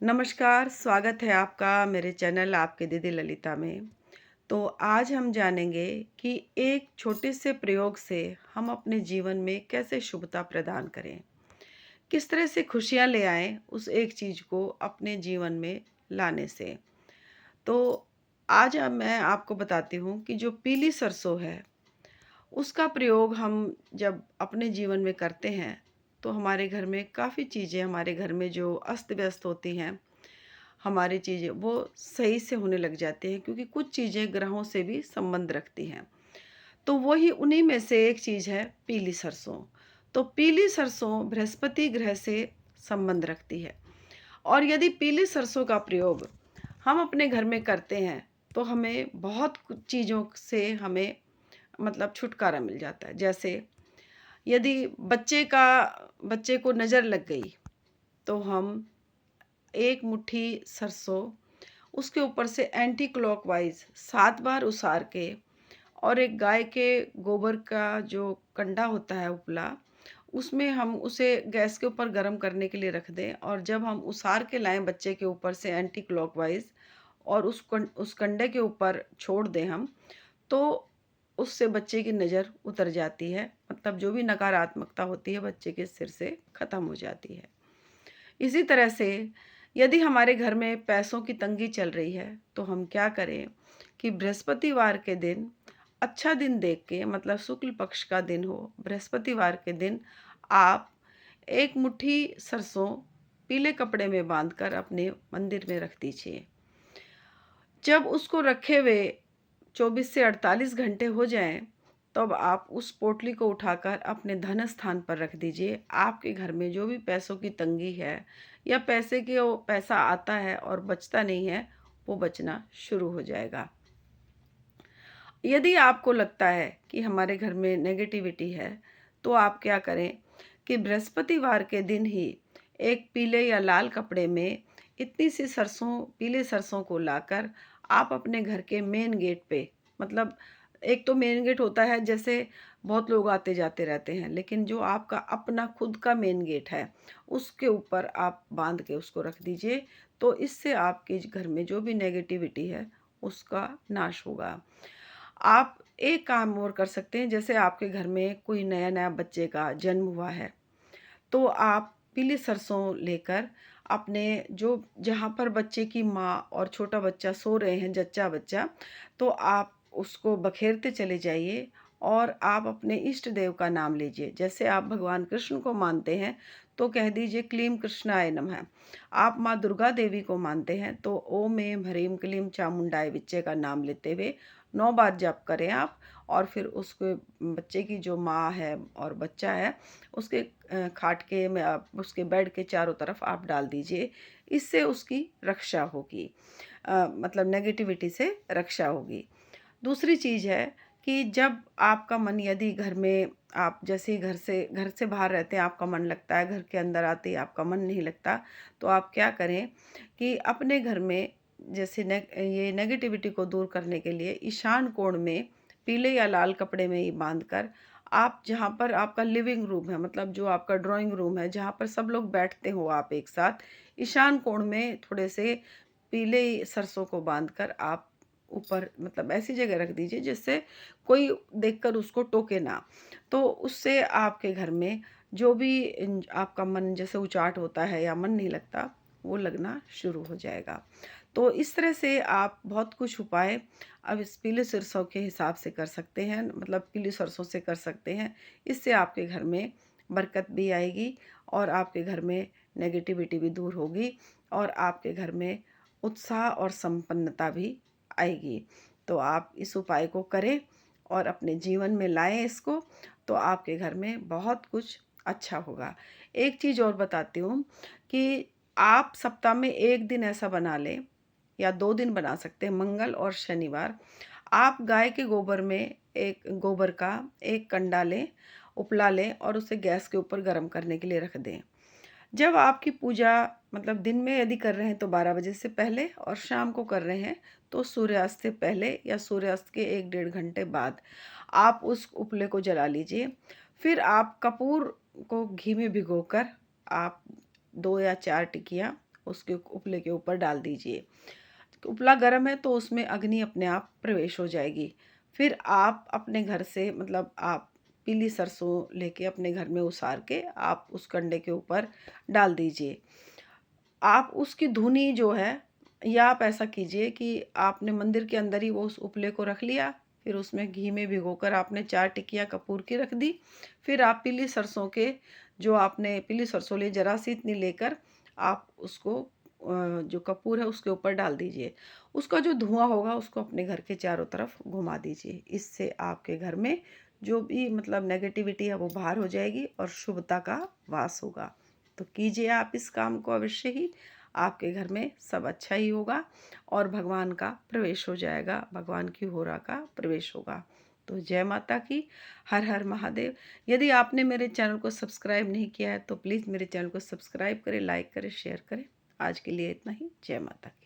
नमस्कार, स्वागत है आपका मेरे चैनल आपके दीदी ललिता में। तो आज हम जानेंगे कि एक छोटे से प्रयोग से हम अपने जीवन में कैसे शुभता प्रदान करें। किस तरह से खुशियाँ ले आएँ उस एक चीज़ को अपने जीवन में लाने से। तो आज मैं आपको बताती हूँ कि जो पीली सरसों है, उसका प्रयोग हम जब अपने जीवन में करते हैं, तो हमारे घर में काफ़ी चीज़ें हमारे घर में जो अस्त-व्यस्त होती हैं, हमारी चीज़ें वो सही से होने लग जाती हैं क्योंकि कुछ चीज़ें ग्रहों से भी संबंध रखती हैं। तो वही उन्हीं में से एक चीज़ है पीली सरसों। तो पीली सरसों बृहस्पति ग्रह से संबंध रखती है और यदि पीली सरसों का प्रयोग हम अपने घर में करते हैं, तो हमें बहुत कुछ चीज़ों से हमें मतलब छुटकारा मिल जाता है। जैसे यदि बच्चे को नज़र लग गई, तो हम 1 मुट्ठी सरसों उसके ऊपर से एंटी क्लॉकवाइज़ 7 बार उसार के और एक गाय के गोबर का जो कंडा होता है उपला, उसमें हम उसे गैस के ऊपर गरम करने के लिए रख दें और जब हम उसार के लाएँ बच्चे के ऊपर से एंटी क्लॉकवाइज़ और उस कंडे के ऊपर छोड़ दें हम, तो उससे बच्चे की नज़र उतर जाती है। मतलब जो भी नकारात्मकता होती है बच्चे के सिर से ख़त्म हो जाती है। इसी तरह से यदि हमारे घर में पैसों की तंगी चल रही है, तो हम क्या करें कि बृहस्पतिवार के दिन अच्छा दिन देख के मतलब शुक्ल पक्ष का दिन हो, बृहस्पतिवार के दिन आप 1 मुट्ठी सरसों पीले कपड़े में बाँधकर अपने मंदिर में रख दीजिए। जब उसको रखे हुए 24 से 48 घंटे हो जाएँ, तब आप उस पोटली को उठाकर अपने धन स्थान पर रख दीजिए। आपके घर में जो भी पैसों की तंगी है या पैसा आता है और बचता नहीं है, वो बचना शुरू हो जाएगा। यदि आपको लगता है कि हमारे घर में नेगेटिविटी है, तो आप क्या करें कि बृहस्पतिवार के दिन ही एक पीले या लाल कपड़े में इतनी सी सरसों पीले सरसों को लाकर आप अपने घर के मेन गेट पे मतलब एक तो मेन गेट होता है जैसे बहुत लोग आते जाते रहते हैं, लेकिन जो आपका अपना खुद का मेन गेट है, उसके ऊपर आप बांध के उसको रख दीजिए। तो इससे आपके घर में जो भी नेगेटिविटी है, उसका नाश होगा। आप एक काम और कर सकते हैं, जैसे आपके घर में कोई नया-नया बच्चे का जन्म हुआ है, तो आप पीली सरसों लेकर अपने जो जहाँ पर बच्चे की माँ और छोटा बच्चा सो रहे हैं, जच्चा बच्चा, तो आप उसको बखेरते चले जाइए और आप अपने इष्ट देव का नाम लीजिए। जैसे आप भगवान कृष्ण को मानते हैं, तो कह दीजिए क्लीं कृष्णाय नमः। आप माँ दुर्गा देवी को मानते हैं, तो ओम ऐं ह्रीं क्लीं चामुंडाय विच्चे का नाम लेते हुए 9 बार जप करें आप और फिर उसके बच्चे की जो माँ है और बच्चा है, उसके खाट के में आप उसके बेड के चारों तरफ आप डाल दीजिए। इससे उसकी रक्षा होगी। मतलब नेगेटिविटी से रक्षा होगी। दूसरी चीज़ है कि जब आपका मन यदि घर में आप जैसे ही घर से बाहर रहते हैं, आपका मन लगता है, घर के अंदर आते ही आपका मन नहीं लगता, तो आप क्या करें कि अपने घर में जैसे ये नेगेटिविटी को दूर करने के लिए ईशान कोण में पीले या लाल कपड़े में ही बाँधकर आप जहाँ पर आपका लिविंग रूम है, मतलब जो आपका ड्राइंग रूम है, जहाँ पर सब लोग बैठते हो आप एक साथ, ईशान कोण में थोड़े से पीले सरसों को बाँधकर आप ऊपर मतलब ऐसी जगह रख दीजिए जिससे कोई देखकर उसको टोके ना। तो उससे आपके घर में जो भी आपका मन जैसे उचाट होता है या मन नहीं लगता, वो लगना शुरू हो जाएगा। तो इस तरह से आप बहुत कुछ उपाय अब इस पीले सरसों के हिसाब से कर सकते हैं, मतलब पीली सरसों से कर सकते हैं। इससे आपके घर में बरकत भी आएगी और आपके घर में नेगेटिविटी भी दूर होगी और आपके घर में उत्साह और संपन्नता भी आएगी। तो आप इस उपाय को करें और अपने जीवन में लाएँ इसको, तो आपके घर में बहुत कुछ अच्छा होगा। एक चीज़ और बताती हूँ कि आप सप्ताह में 1 दिन ऐसा बना लें या 2 दिन बना सकते हैं, मंगल और शनिवार। आप गाय के गोबर का एक कंडा लें, उपला लें और उसे गैस के ऊपर गरम करने के लिए रख दें। जब आपकी पूजा मतलब दिन में यदि कर रहे हैं तो 12 बजे से पहले और शाम को कर रहे हैं तो सूर्यास्त से पहले या सूर्यास्त के 1 डेढ़ घंटे बाद आप उस उपले को जला लीजिए। फिर आप कपूर को घी में भिगोकर आप 2 या 4 टिकिया उसके उपले के ऊपर डाल दीजिए। उपला गर्म है तो उसमें अग्नि अपने आप प्रवेश हो जाएगी। फिर आप अपने घर से मतलब आप पीली सरसों लेके अपने घर में उसार के आप उस कंडे के ऊपर डाल दीजिए। आप उसकी धुनी जो है, या आप ऐसा कीजिए कि आपने मंदिर के अंदर ही वो उस उपले को रख लिया, फिर उसमें घी में भिगोकर आपने 4 टिक्कियाँ कपूर की रख दी। फिर आप पीली सरसों के जो आपने पीली सरसों ली ज़रा-सी इतनी लेकर आप उसको जो कपूर है उसके ऊपर डाल दीजिए। उसका जो धुआँ होगा उसको अपने घर के चारों तरफ घुमा दीजिए। इससे आपके घर में जो भी मतलब नेगेटिविटी है वो बाहर हो जाएगी और शुभता का वास होगा। तो कीजिए आप इस काम को अवश्य ही, आपके घर में सब अच्छा ही होगा और भगवान का प्रवेश हो जाएगा, भगवान की होरा का प्रवेश होगा। तो जय माता की, हर हर महादेव। यदि आपने मेरे चैनल को सब्सक्राइब नहीं किया है तो प्लीज़ मेरे चैनल को सब्सक्राइब करें, लाइक करें, शेयर करें। आज के लिए इतना ही। जय माता की।